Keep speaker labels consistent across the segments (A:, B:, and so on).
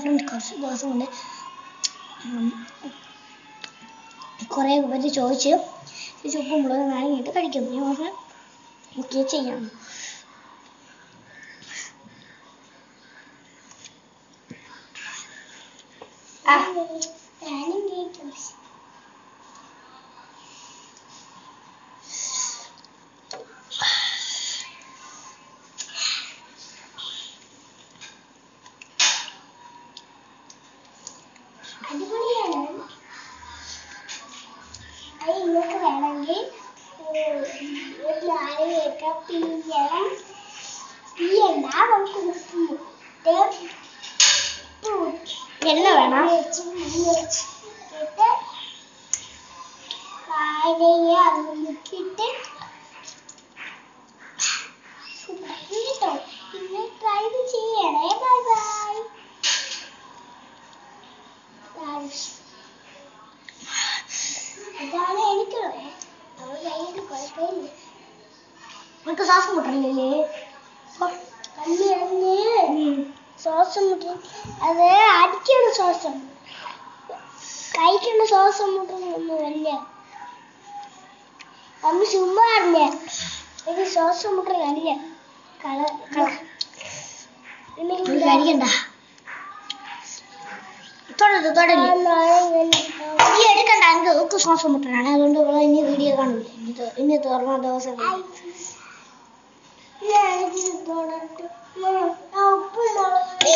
A: Front കുറച്ച് ദിവസം കൊണ്ട് കുറേ പേര് ചോദിച്ചു ഉപ്പും മുളകും വാങ്ങിയിട്ട് കഴിക്കും. ഞാൻ പറഞ്ഞു ഓക്കെ ചെയ്യാം. അടിപൊളിയാണ്. അത് നിങ്ങൾക്ക് വേണമെങ്കിൽ നാരങ്ങയൊക്കെ പിഴിയണ്ട, നമുക്ക് എണ്ണ വേണം. നാരങ്ങ മുക്കിയിട്ട് കേട്ടോ. പിന്നെ ട്രൈ ചെയ്യണേ. Bye bye. ഇതാണ് എനിക്കുള്ളത്. അവൾ കഴിഞ്ഞിട്ട് കുഴപ്പമില്ല. നമുക്ക് ശ്വാസം മുട്ടണില്ലേ? ശ്വാസം മുട്ട അത് അടിക്കണ ശ്വാസം, കഴിക്കുന്ന ശ്വാസം മുട്ടലൊന്നുമല്ല. നമ്മൾ ചുമ്മാ അറിഞ്ഞ ഇത് ശ്വാസം മുട്ടലല്ല. കഴിക്കണ്ട, ഈ എടുക്കണ്ട. എനിക്ക് ശ്വാസം മുട്ടലാണ്, അതുകൊണ്ട് ഇനി വീഡിയോ കാണില്ല. ഇനി തുറന്ന ദിവസം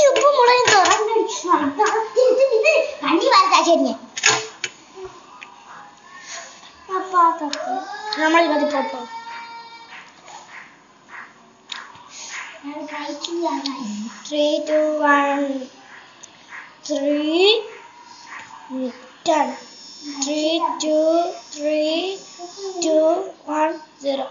A: ഉപ്പും മുളകും കണ്ണി വാർത്താച്ചേരിഞ്ഞ നമ്മളിത് പോപ്പോ 3, 2, 1 3 10 3, 2, 3, 2, 1 0.